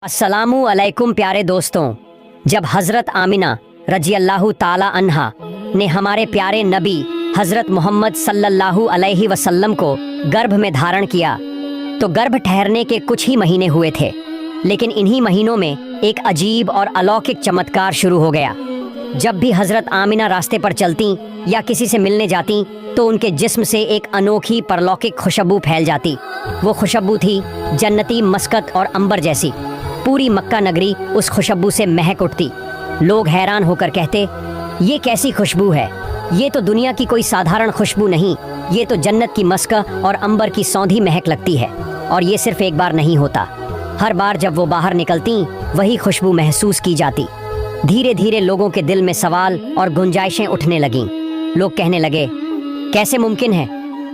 अस्सलामु अलैकुम प्यारे दोस्तों, जब हज़रत आमिना रजी अल्लाह ताला अन्हा ने हमारे प्यारे नबी हज़रत मोहम्मद सल्लल्लाहु अलैहि वसल्लम को गर्भ में धारण किया तो गर्भ ठहरने के कुछ ही महीने हुए थे, लेकिन इन्हीं महीनों में एक अजीब और अलौकिक चमत्कार शुरू हो गया। जब भी हज़रत आमिना रास्ते पर चलती या किसी से मिलने जाती तो उनके जिस्म से एक अनोखी परलौकिक खुशबू फैल जाती। वो खुशबू थी जन्नती मस्कत और अंबर जैसी। पूरी मक्का नगरी उस खुशबू से महक उठती। लोग हैरान होकर कहते, ये कैसी खुशबू है? ये तो दुनिया की कोई साधारण खुशबू नहीं, ये तो जन्नत की मस्कत और अंबर की सौंधी महक लगती है। और ये सिर्फ एक बार नहीं होता, हर बार जब वो बाहर निकलती वही खुशबू महसूस की जाती। धीरे धीरे लोगों के दिल में सवाल और गुंजाइशें उठने लगीं। लोग कहने लगे, कैसे मुमकिन है?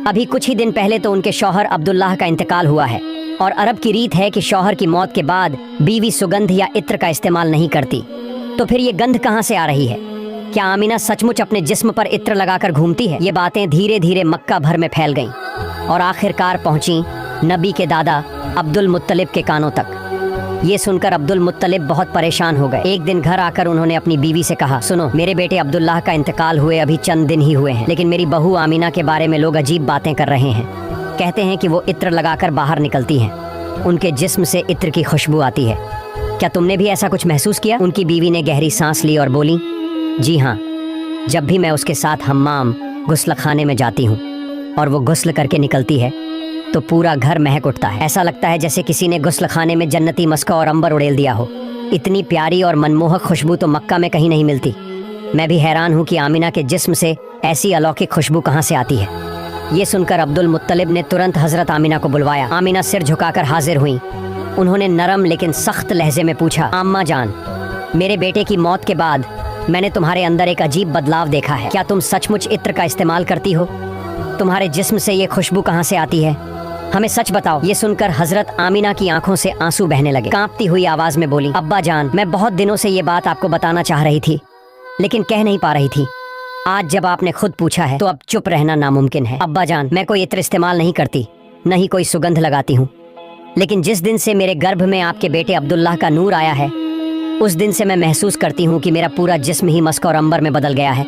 अभी कुछ ही दिन पहले तो उनके शौहर अब्दुल्लाह का इंतकाल हुआ है और अरब की रीत है कि शौहर की मौत के बाद बीवी सुगंध या इत्र का इस्तेमाल नहीं करती। तो फिर ये गंध कहाँ से आ रही है? क्या आमिना सचमुच अपने जिस्म पर इत्र लगाकर घूमती है? ये बातें धीरे धीरे मक्का भर में फैल गईं और आखिरकार पहुंची नबी के दादा अब्दुल मुत्तलिब के कानों तक। ये सुनकर अब्दुल मुत्तलिब बहुत परेशान हो गए। एक दिन घर आकर उन्होंने अपनी बीवी से कहा, सुनो, मेरे बेटे अब्दुल्लाह का इंतकाल हुए अभी चंद दिन ही हुए हैं, लेकिन मेरी बहू आमिना के बारे में लोग अजीब बातें कर रहे हैं। कहते हैं कि वो इत्र लगाकर बाहर निकलती हैं, उनके जिस्म से इत्र की खुशबू आती है। क्या तुमने भी ऐसा कुछ महसूस किया? उनकी बीवी ने गहरी सांस ली और बोली, जी हाँ, जब भी मैं उसके साथ हम्माम गुस्ल खाने में जाती हूँ और वो गुस्ल करके निकलती है तो पूरा घर महक उठता है। ऐसा लगता है जैसे किसी ने गुस्ल खाने में जन्नती मस्का और अंबर उड़ेल दिया हो। इतनी प्यारी और मनमोहक खुशबू तो मक्का में कहीं नहीं मिलती। मैं भी हैरान हूँ कि आमिना के जिस्म से ऐसी अलौकिक खुशबू कहाँ से आती है। ये सुनकर अब्दुल मुत्तलिब ने तुरंत हज़रत आमिना को बुलवाया। आमिना सिर झुकाकर हाजिर हुई। उन्होंने नरम लेकिन सख्त लहजे में पूछा, अम्मा जान, मेरे बेटे की मौत के बाद मैंने तुम्हारे अंदर एक अजीब बदलाव देखा है। क्या तुम सचमुच इत्र का इस्तेमाल करती हो? तुम्हारे जिस्म से ये खुशबू कहाँ से आती है? हमें सच बताओ। ये सुनकर हज़रत आमिना की आंखों से आंसू बहने लगे। कांपती हुई आवाज में बोली, अब्बा जान, मैं बहुत दिनों से ये बात आपको बताना चाह रही थी लेकिन कह नहीं पा रही थी। आज जब आपने खुद पूछा है तो अब चुप रहना नामुमकिन है। अब्बा जान, मैं कोई इत्र इस्तेमाल नहीं करती, न ही कोई सुगंध लगाती हूँ, लेकिन जिस दिन से मेरे गर्भ में आपके बेटे अब्दुल्लाह का नूर आया है उस दिन से मैं महसूस करती हूँ कि मेरा पूरा जिस्म ही मस्क और अंबर में बदल गया है।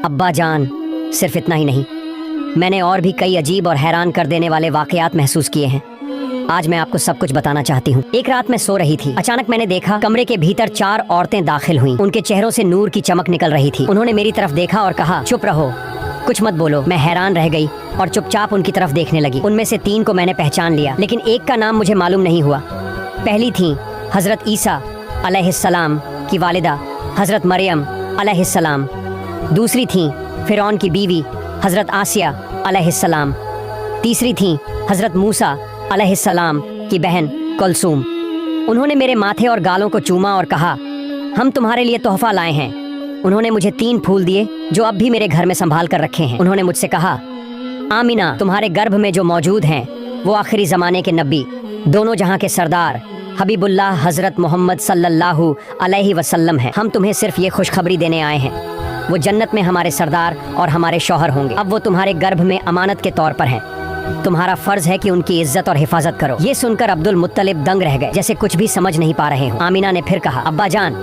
अब्बा जान, सिर्फ इतना ही नहीं, मैंने और भी कई अजीब और हैरान कर देने वाले वाकयात महसूस किए हैं। आज मैं आपको सब कुछ बताना चाहती हूँ। एक रात मैं सो रही थी, अचानक मैंने देखा कमरे के भीतर 4 औरतें दाखिल हुईं। उनके चेहरों से नूर की चमक निकल रही थी। उन्होंने मेरी तरफ देखा और कहा, चुप रहो, कुछ मत बोलो। मैं हैरान रह गई और चुपचाप उनकी तरफ देखने लगी। उनमें से 3 को मैंने पहचान लिया, लेकिन एक का नाम मुझे मालूम नहीं हुआ। पहली थी हज़रत ईसा अलैहिस्सलाम की वालिदा हज़रत मरियम अलैहिस्सलाम। दूसरी थी फ़िरौन की बीवी हज़रत आसिया अलैहिस्सलाम। तीसरी थी हज़रत मूसा अलैहिस्सलाम की बहन कुलसूम। उन्होंने मेरे माथे और गालों को चूमा और कहा, हम तुम्हारे लिए तोहफा लाए हैं। उन्होंने मुझे 3 फूल दिए जो अब भी मेरे घर में संभाल कर रखे हैं। उन्होंने मुझसे कहा, आमिना, तुम्हारे गर्भ में जो मौजूद हैं वो आखिरी ज़माने के नबी, दोनों जहां के सरदार हबीबुल्लाह हज़रत मोहम्मद सल्लल्लाहु अलैहि वसल्लम हैं। हम तुम्हें सिर्फ ये खुशखबरी देने आए हैं। वो जन्नत में हमारे सरदार और हमारे शौहर होंगे। अब वो तुम्हारे गर्भ में अमानत के तौर पर हैं। तुम्हारा फर्ज है कि उनकी इज्जत और हिफाजत करो। ये सुनकर अब्दुल मुत्तलिब दंग रह गए, जैसे कुछ भी समझ नहीं पा रहे हो। आमिना ने फिर कहा, अब्बा जान,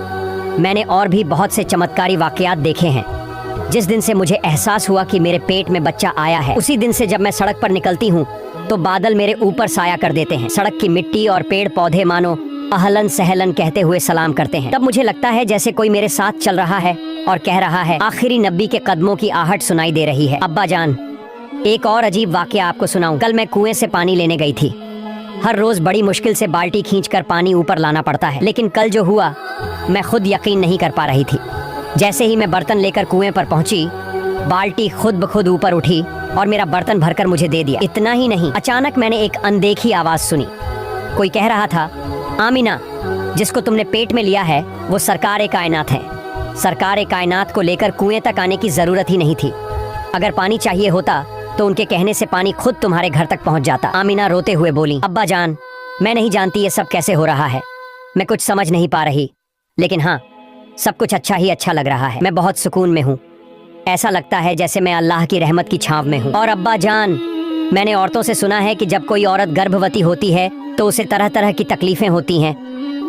मैंने और भी बहुत से चमत्कारी वाकयात देखे हैं। जिस दिन से मुझे एहसास हुआ कि मेरे पेट में बच्चा आया है, उसी दिन से जब मैं सड़क पर निकलती हूँ तो बादल मेरे ऊपर साया कर देते हैं। सड़क की मिट्टी और पेड़ पौधे मानो अहलन सहलन कहते हुए सलाम करते हैं। तब मुझे लगता है जैसे कोई मेरे साथ चल रहा है और कह रहा है, आखिरी नबी के कदमों की आहट सुनाई दे रही है। अब्बा जान, एक और अजीब वाकया आपको सुनाऊं। कल मैं कुएं से पानी लेने गई थी। हर रोज बड़ी मुश्किल से बाल्टी खींचकर पानी ऊपर लाना पड़ता है, लेकिन कल जो हुआ मैं खुद यकीन नहीं कर पा रही थी। जैसे ही मैं बर्तन लेकर कुएं पर पहुंची, बाल्टी खुद ब खुद ऊपर उठी और मेरा बर्तन भरकर मुझे दे दिया। इतना ही नहीं, अचानक मैंने एक अनदेखी आवाज सुनी। कोई कह रहा था, आमिना, जिसको तुमने पेट में लिया है वो सरकार कायनात है। सरकार कायनात को लेकर कुएं तक आने की जरूरत ही नहीं थी। अगर पानी चाहिए होता तो उनके कहने से पानी खुद तुम्हारे घर तक पहुंच जाता। आमिना रोते हुए बोली, अब्बा जान, मैं नहीं जानती ये सब कैसे हो रहा है। मैं कुछ समझ नहीं पा रही, लेकिन हाँ, सब कुछ अच्छा ही अच्छा लग रहा है। मैं बहुत सुकून में हूँ। ऐसा लगता है जैसे मैं अल्लाह की रहमत की छांव में हूँ। और अब्बा जान, मैंने औरतों से सुना है कि जब कोई औरत गर्भवती होती है तो उसे तरह तरह की तकलीफें होती हैं।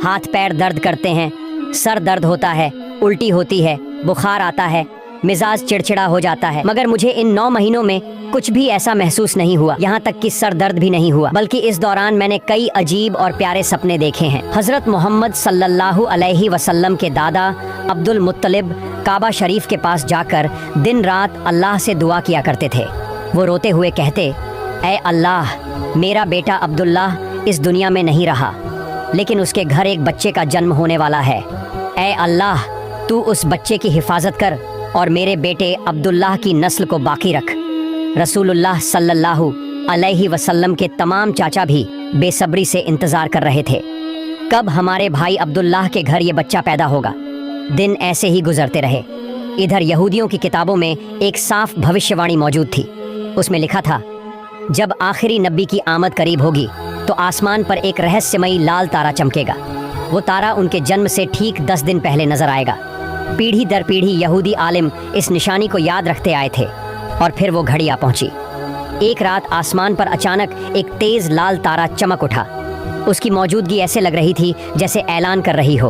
हाथ पैर दर्द करते हैं, सर दर्द होता है, उल्टी होती है, बुखार आता है, मिजाज चिड़चिड़ा हो जाता है। मगर मुझे इन 9 महीनों में कुछ भी ऐसा महसूस नहीं हुआ, यहाँ तक कि सर दर्द भी नहीं हुआ, बल्कि इस दौरान मैंने कई अजीब और प्यारे सपने देखे हैं। हजरत मोहम्मद सल्लल्लाहु अलैहि वसल्लम के दादा अब्दुल मुत्तलिब काबा शरीफ के पास जाकर दिन रात अल्लाह से दुआ किया करते थे। वो रोते हुए कहते, ऐ अल्लाह, मेरा बेटा अब्दुल्लाह इस दुनिया में नहीं रहा, लेकिन उसके घर एक बच्चे का जन्म होने वाला है। ऐ अल्लाह, तू उस बच्चे की हिफाजत कर और मेरे बेटे अब्दुल्लाह की नस्ल को बाकी रख। रसूलुल्लाह सल्लल्लाहु अलैहि वसल्लम के तमाम चाचा भी बेसब्री से इंतज़ार कर रहे थे, कब हमारे भाई अब्दुल्लाह के घर ये बच्चा पैदा होगा। दिन ऐसे ही गुजरते रहे। इधर यहूदियों की किताबों में एक साफ भविष्यवाणी मौजूद थी। उसमें लिखा था, जब आखिरी नबी की आमद करीब होगी तो आसमान पर एक रहस्यमयी लाल तारा चमकेगा। वो तारा उनके जन्म से ठीक 10 दिन पहले नजर आएगा। पीढ़ी दर पीढ़ी यहूदी आलिम इस निशानी को याद रखते आए थे और फिर वो घड़ी आ पहुंची। एक रात आसमान पर अचानक एक तेज लाल तारा चमक उठा। उसकी मौजूदगी ऐसे लग रही थी जैसे ऐलान कर रही हो,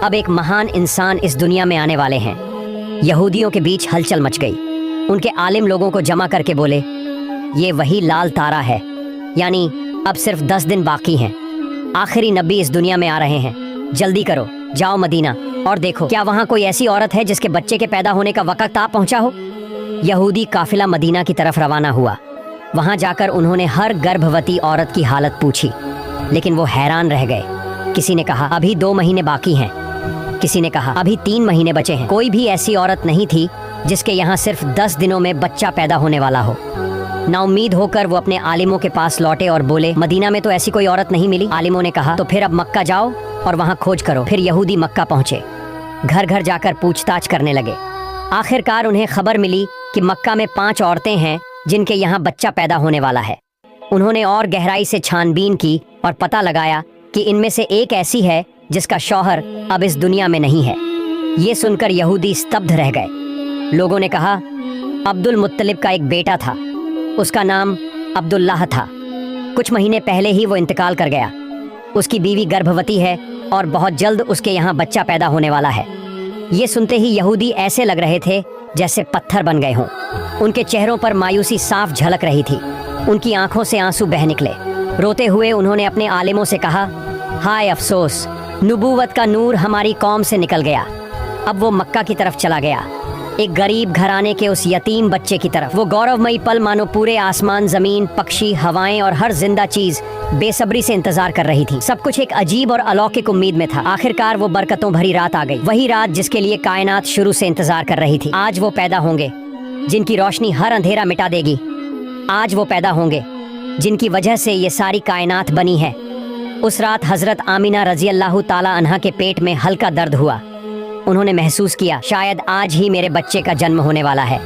अब एक महान इंसान इस दुनिया में आने वाले हैं। यहूदियों के बीच हलचल मच गई। उनके आलिम लोगों को जमा करके बोले, ये वही लाल तारा है, यानी अब सिर्फ 10 दिन बाकी हैं। आखिरी नबी इस दुनिया में आ रहे हैं। जल्दी करो, जाओ मदीना और देखो क्या वहाँ कोई ऐसी औरत है जिसके बच्चे के पैदा होने का वक्त आ पहुँचा हो। यहूदी काफिला मदीना की तरफ रवाना हुआ। वहाँ जाकर उन्होंने हर गर्भवती औरत की हालत पूछी, लेकिन वो हैरान रह गए। किसी ने कहा अभी 2 महीने बाकी हैं, किसी ने कहा अभी 3 महीने बचे हैं। कोई भी ऐसी औरत नहीं थी जिसके यहाँ सिर्फ 10 दिनों में बच्चा पैदा होने वाला हो। नाउम्मीद होकर वो अपने आलिमों के पास लौटे और बोले, मदीना में तो ऐसी कोई औरत नहीं मिली। आलिमों ने कहा, तो फिर अब मक्का जाओ और वहाँ खोज करो। फिर यहूदी मक्का पहुँचे, घर घर जाकर पूछताछ करने लगे। आखिरकार उन्हें खबर मिली कि मक्का में 5 औरतें हैं जिनके यहाँ बच्चा पैदा होने वाला है। उन्होंने और गहराई से छानबीन की और पता लगाया कि इनमें से एक ऐसी है जिसका शौहर अब इस दुनिया में नहीं है। ये सुनकर यहूदी स्तब्ध रह गए। लोगों ने कहा, अब्दुल मुत्तलिब का एक बेटा था, उसका नाम अब्दुल्लाह था। कुछ महीने पहले ही वो इंतकाल कर गया। उसकी बीवी गर्भवती है और बहुत जल्द उसके यहाँ बच्चा पैदा होने वाला है। ये सुनते ही यहूदी ऐसे लग रहे थे जैसे पत्थर बन गए हों। उनके चेहरों पर मायूसी साफ झलक रही थी। उनकी आंखों से आंसू बह निकले। रोते हुए उन्होंने अपने आलिमों से कहा, हाय अफसोस, नबूवत का नूर हमारी कौम से निकल गया। अब वो मक्का की तरफ चला गया, एक गरीब घराने के उस यतीम बच्चे की तरफ। वो गौरवमयी पल मानो पूरे आसमान, जमीन, पक्षी, हवाएं और हर जिंदा चीज बेसब्री से इंतजार कर रही थी। सब कुछ एक अजीब और अलौकिक उम्मीद में था। आखिरकार वो बरकतों भरी रात आ गई, वही रात जिसके लिए कायनात शुरू से इंतजार कर रही थी। आज वो पैदा होंगे जिनकी रोशनी हर अंधेरा मिटा देगी। आज वो पैदा होंगे जिनकी वजह से ये सारी कायनात बनी है। उस रात हजरत आमिना रजी अल्लाह ताला अन्हा के पेट में हल्का दर्द हुआ। उन्होंने महसूस किया शायद आज ही मेरे बच्चे का जन्म होने वाला है।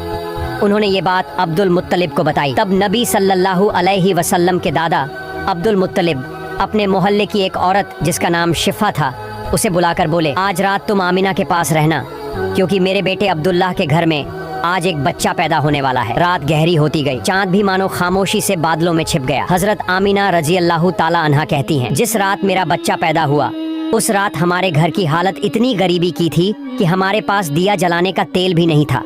उन्होंने ये बात अब्दुल मुत्तलिब को बताई। तब नबी सल्लल्लाहु अलैहि वसल्लम के दादा अब्दुल मुत्तलिब अपने मोहल्ले की एक औरत जिसका नाम शिफा था उसे बुलाकर बोले, आज रात तुम आमिना के पास रहना, क्योंकि मेरे बेटे अब्दुल्लाह के घर में आज एक बच्चा पैदा होने वाला है। रात गहरी होती गई। चांद भी मानो खामोशी से बादलों में छिप गया। हजरत आमिना रजी अल्लाह ताला अन्हा कहती हैं, जिस रात मेरा बच्चा पैदा हुआ उस रात हमारे घर की हालत इतनी गरीबी की थी कि हमारे पास दिया जलाने का तेल भी नहीं था।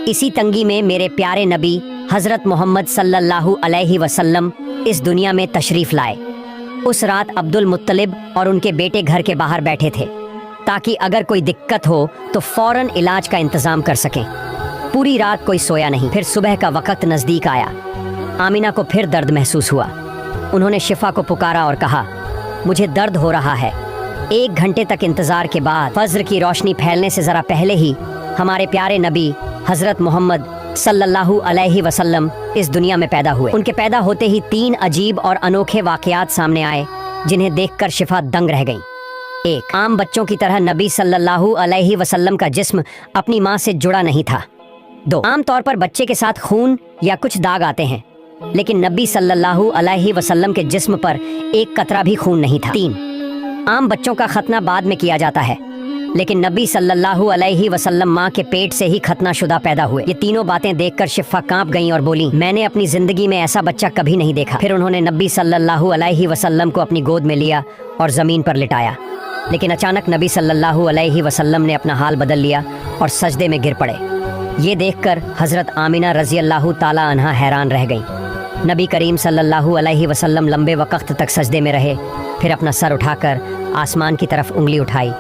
इसी तंगी में मेरे प्यारे नबी हजरत मोहम्मद सल्लल्लाहु अलैहि वसल्लम इस दुनिया में तशरीफ लाए। उस रात अब्दुल मुत्तलिब और उनके बेटे घर के बाहर बैठे थे ताकि अगर कोई दिक्कत हो तो फौरन इलाज का इंतजाम कर सकें। पूरी रात कोई सोया नहीं। फिर सुबह का वक्त नजदीक आया। आमिना को फिर दर्द महसूस हुआ। उन्होंने शिफा को पुकारा और कहा, मुझे दर्द हो रहा है। 1 घंटे तक इंतजार के बाद फज्र की रोशनी फैलने से जरा पहले ही हमारे प्यारे नबी हजरत मोहम्मद सल्लल्लाहु अलैहि वसल्लम इस दुनिया में पैदा हुए। उनके पैदा होते ही 3 अजीब और अनोखे वाकयात सामने आए जिन्हें देखकर शिफा दंग रह गई। 1, आम बच्चों की तरह नबी सल्लल्लाहु अलैहि वसल्लम का जिस्म अपनी माँ से जुड़ा नहीं था। 2, आमतौर पर बच्चे के साथ खून या कुछ दाग आते हैं, लेकिन नबी सल्लल्लाहु अलैहि वसल्लम के जिस्म पर एक कतरा भी खून नहीं था। 3, आम बच्चों का खतना बाद में किया जाता है, लेकिन नबी सल्लल्लाहु अलैहि वसल्लम माँ के पेट से ही खतना शुदा पैदा हुए। ये तीनों बातें देखकर शिफा कांप गईं और बोली, मैंने अपनी जिंदगी में ऐसा बच्चा कभी नहीं देखा। फिर उन्होंने नबी सल्लल्लाहु अलैहि वसल्लम को अपनी गोद में लिया और जमीन पर लिटाया। लेकिन अचानक नबी सल्लल्लाहु अलैहि वसल्लम ने अपना हाल बदल लिया और सजदे में गिर पड़े। ये देखकर हज़रत आमिना रज़ी अल्लाह ताला अन्हा हैरान रह गई। नबी करीम सल्लल्लाहु अलैहि वसल्लम लंबे वक्त तक सजदे में रहे, फिर अपना सर उठाकर आसमान की तरफ उंगली उठाई,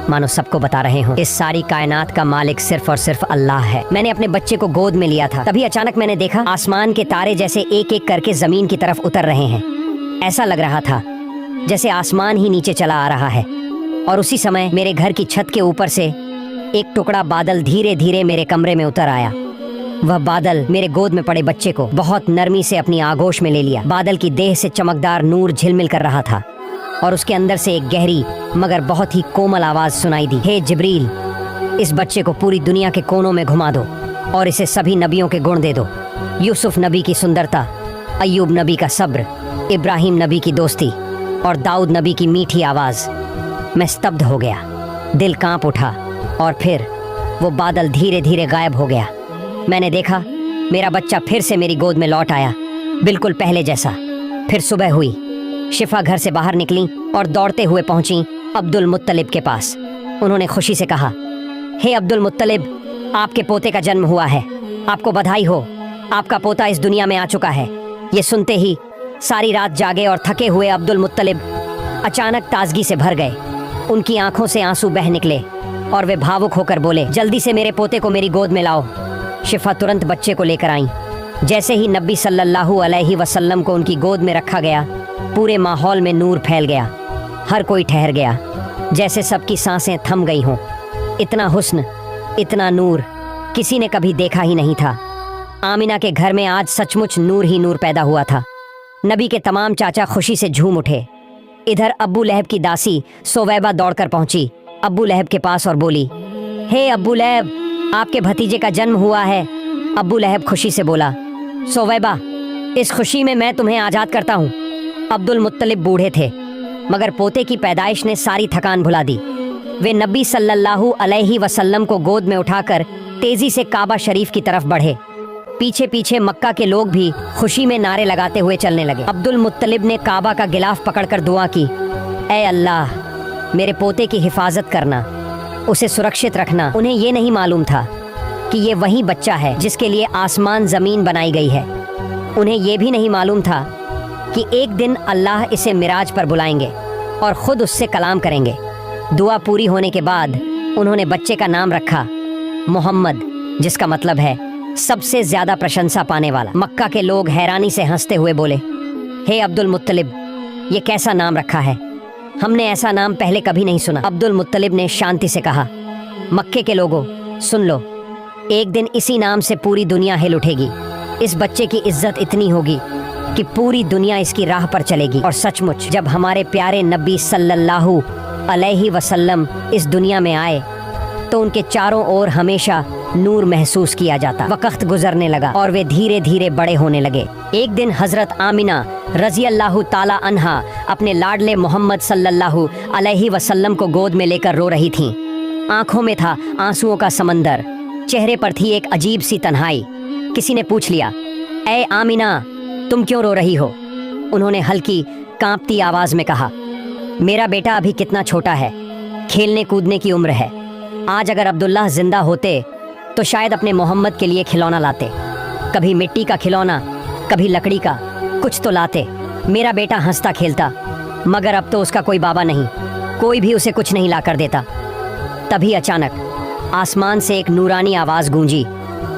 मानो सबको बता रहे हों इस सारी कायनात का मालिक सिर्फ और सिर्फ अल्लाह है। मैंने अपने बच्चे को गोद में लिया था, तभी अचानक मैंने देखा आसमान के तारे जैसे एक एक करके जमीन की तरफ उतर रहे हैं। ऐसा लग रहा था जैसे आसमान ही नीचे चला आ रहा है। और उसी समय मेरे घर की छत के ऊपर से एक टुकड़ा बादल धीरे धीरे मेरे कमरे में उतर आया। वह बादल मेरे गोद में पड़े बच्चे को बहुत नरमी से अपनी आगोश में ले लिया। बादल की देह से चमकदार नूर झिलमिल कर रहा था और उसके अंदर से एक गहरी मगर बहुत ही कोमल आवाज सुनाई दी, हे जिब्रील, इस बच्चे को पूरी दुनिया के कोनों में घुमा दो और इसे सभी नबियों के गुण दे दो। यूसुफ नबी की सुंदरता, अय्यूब नबी का सब्र, इब्राहिम नबी की दोस्ती और दाऊद नबी की मीठी आवाज। मैं स्तब्ध हो गया, दिल कांप उठा और फिर वो बादल धीरे धीरे गायब हो गया। मैंने देखा मेरा बच्चा फिर से मेरी गोद में लौट आया, बिल्कुल पहले जैसा। फिर सुबह हुई, शिफा घर से बाहर निकली और दौड़ते हुए पहुंची अब्दुल मुत्तलिब के पास। उन्होंने खुशी से कहा, हे अब्दुल मुत्तलिब, आपके पोते का जन्म हुआ है, आपको बधाई हो, आपका पोता इस दुनिया में आ चुका है। ये सुनते ही सारी रात जागे और थके हुए अब्दुल मुत्तलिब अचानक ताजगी से भर गए। उनकी आंखों से आंसू बह निकले और वे भावुक होकर बोले, जल्दी से मेरे पोते को मेरी गोद में लाओ। शिफा तुरंत बच्चे को लेकर आई। जैसे ही नबी सल्लल्लाहु अलैहि वसल्लम को उनकी गोद में रखा गया, पूरे माहौल में नूर फैल गया। हर कोई ठहर गया, जैसे सबकी सांसें थम गई हों। इतना हुस्न, इतना नूर किसी ने कभी देखा ही नहीं था। आमिना के घर में आज सचमुच नूर ही नूर पैदा हुआ था। नबी के तमाम चाचा खुशी से झूम उठे। इधर अब्बू लहब की दासी सोवैबा दौड़कर पहुंची अब्बू लहब के पास और बोली, हे अब्बू लहब, आपके भतीजे का जन्म हुआ है। अब्बू लहब खुशी से बोला, सोवैबा, इस खुशी में मैं तुम्हें आज़ाद करता हूँ। अब्दुल मुत्तलिब बूढ़े थे, मगर पोते की पैदाइश ने सारी थकान भुला दी। वे नबी सल्लल्लाहु अलैहि वसल्लम को गोद में उठाकर तेजी से काबा शरीफ की तरफ बढ़े। पीछे पीछे मक्का के लोग भी खुशी में नारे लगाते हुए चलने लगे। अब्दुल मुत्तलिब ने काबा का गिलाफ पकड़कर दुआ की, ऐ अल्लाह, मेरे पोते की हिफाजत करना, उसे सुरक्षित रखना। उन्हें ये नहीं मालूम था कि ये वही बच्चा है जिसके लिए आसमान ज़मीन बनाई गई है। उन्हें ये भी नहीं मालूम था कि एक दिन अल्लाह इसे मिराज पर बुलाएंगे और ख़ुद उससे कलाम करेंगे। दुआ पूरी होने के बाद उन्होंने बच्चे का नाम रखा मोहम्मद, जिसका मतलब है सबसे ज़्यादा प्रशंसा पाने वाला। मक्का के लोग हैरानी से हंसते हुए बोले, हे अब्दुल मुत्तलिब, ये कैसा नाम रखा है, हमने ऐसा नाम पहले कभी नहीं सुना। अब्दुल मुत्तलिब ने शांति से कहा, मक्के के लोगों, सुन लो, एक दिन इसी नाम से पूरी दुनिया हिल उठेगी। इस बच्चे की इज्जत इतनी होगी कि पूरी दुनिया इसकी राह पर चलेगी। और सचमुच जब हमारे प्यारे नबी सल्लल्लाहु अलैहि वसल्लम इस दुनिया में आए तो उनके चारों ओर हमेशा नूर महसूस किया जाता। वक्त गुजरने लगा और वे धीरे धीरे बड़े होने लगे। एक दिन हजरत आमिना रजी अल्लाह ताला अन्हा अपने लाडले मोहम्मद सल्लल्लाहु अलैहि वसल्लम को गोद में लेकर रो रही थीं। आंखों में था आंसुओं का समंदर, चेहरे पर थी एक अजीब सी तन्हाई। किसी ने पूछ लिया, ऐ आमिना, तुम क्यों रो रही हो? उन्होंने हल्की कांपती आवाज में कहा, मेरा बेटा अभी कितना छोटा है, खेलने कूदने की उम्र है। आज अगर अब्दुल्लाह जिंदा होते तो शायद अपने मोहम्मद के लिए खिलौना लाते, कभी मिट्टी का खिलौना, कभी लकड़ी का, कुछ तो लाते। मेरा बेटा हंसता खेलता, मगर अब तो उसका कोई बाबा नहीं, कोई भी उसे कुछ नहीं ला कर देता। तभी अचानक आसमान से एक नूरानी आवाज़ गूंजी,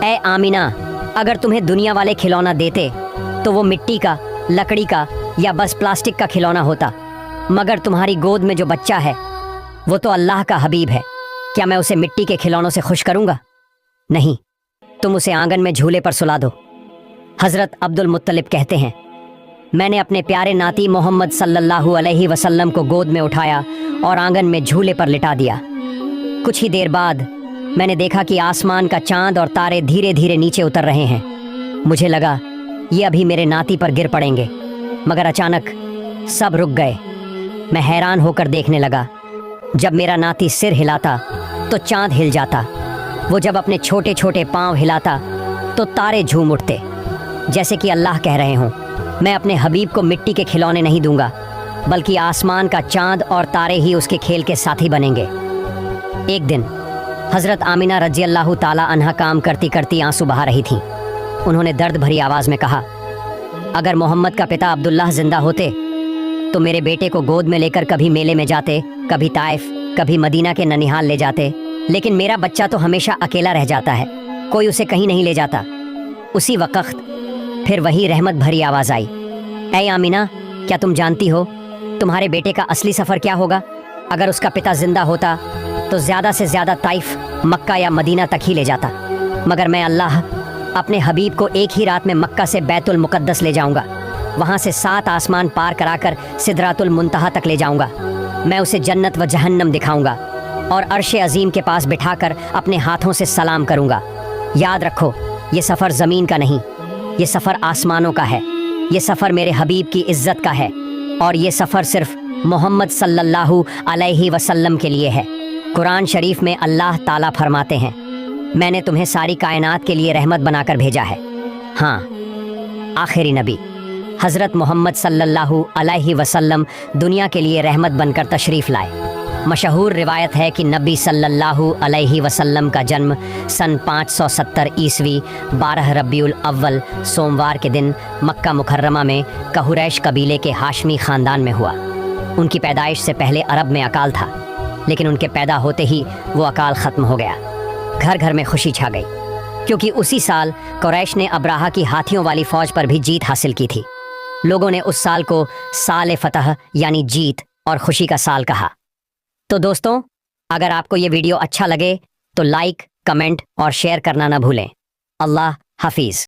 ऐ आमिना, अगर तुम्हें दुनिया वाले खिलौना देते तो वो मिट्टी का, लकड़ी का या बस प्लास्टिक का खिलौना होता, मगर तुम्हारी गोद में जो बच्चा है वो तो अल्लाह का हबीब है। क्या मैं उसे मिट्टी के खिलौनों से खुश करूँगा? नहीं, तुम उसे आंगन में झूले पर सुला दो। हज़रत अब्दुल मुत्तलिब कहते हैं, मैंने अपने प्यारे नाती मोहम्मद सल्लल्लाहु अलैहि वसल्लम को गोद में उठाया और आंगन में झूले पर लिटा दिया। कुछ ही देर बाद मैंने देखा कि आसमान का चांद और तारे धीरे धीरे नीचे उतर रहे हैं। मुझे लगा ये अभी मेरे नाती पर गिर पड़ेंगे, मगर अचानक सब रुक गए। मैं हैरान होकर देखने लगा। जब मेरा नाती सिर हिलाता तो चांद हिल जाता, वो जब अपने छोटे छोटे पांव हिलाता तो तारे झूम उठते, जैसे कि अल्लाह कह रहे हों, मैं अपने हबीब को मिट्टी के खिलौने नहीं दूंगा, बल्कि आसमान का चांद और तारे ही उसके खेल के साथी बनेंगे। एक दिन हजरत आमिना रजी अल्लाह ताला अन्हा काम करती करती आंसू बहा रही थीं। उन्होंने दर्द भरी आवाज़ में कहा, अगर मोहम्मद का पिता अब्दुल्लाह जिंदा होते तो मेरे बेटे को गोद में लेकर कभी मेले में जाते, कभी ताइफ, कभी मदीना के ननिहाल ले जाते, लेकिन मेरा बच्चा तो हमेशा अकेला रह जाता है, कोई उसे कहीं नहीं ले जाता। उसी वक्त फिर वही रहमत भरी आवाज़ आई, ऐ आमिना, क्या तुम जानती हो तुम्हारे बेटे का असली सफ़र क्या होगा? अगर उसका पिता जिंदा होता तो ज़्यादा से ज़्यादा ताइफ, मक्का या मदीना तक ही ले जाता, मगर मैं अल्लाह अपने हबीब को एक ही रात में मक्का से बैतुल मुक़द्दस ले जाऊंगा, वहाँ से 7 आसमान पार कराकर सिदरातुल मुंतहा तक ले जाऊंगा। मैं उसे जन्नत व जहन्नम दिखाऊंगा और अर्श अजीम के पास बिठाकर अपने हाथों से सलाम करूंगा। याद रखो, ये सफ़र ज़मीन का नहीं, ये सफ़र आसमानों का है, ये सफ़र मेरे हबीब की इज़्ज़त का है, और ये सफ़र सिर्फ मोहम्मद सल्लल्लाहु अलैहि वसल्लम के लिए है। कुरान शरीफ में अल्लाह ताला फरमाते हैं, मैंने तुम्हें सारी कायनात के लिए रहमत बनाकर भेजा है। हाँ, आखिरी नबी हज़रत मोहम्मद सल्लल्लाहु अलैहि वसल्लम दुनिया के लिए रहमत बनकर तशरीफ़ लाए। मशहूर रिवायत है कि नबी सल्लल्लाहु अलैहि वसल्लम का जन्म सन 570 ईस्वी 12 रबीउल अव्वल सोमवार के दिन मक्का मुकर्रमा में कुरैश कबीले के हाशमी ख़ानदान में हुआ। उनकी पैदाइश से पहले अरब में अकाल था, लेकिन उनके पैदा होते ही वो अकाल ख़त्म हो गया। घर घर में खुशी छा गई, क्योंकि उसी साल कुरैश ने अब्राहा की हाथियों वाली फ़ौज पर भी जीत हासिल की थी। लोगों ने उस साल को साल फतह यानी जीत और खुशी का साल कहा। तो दोस्तों, अगर आपको ये वीडियो अच्छा लगे तो लाइक, कमेंट और शेयर करना ना भूलें। अल्लाह हाफिज़।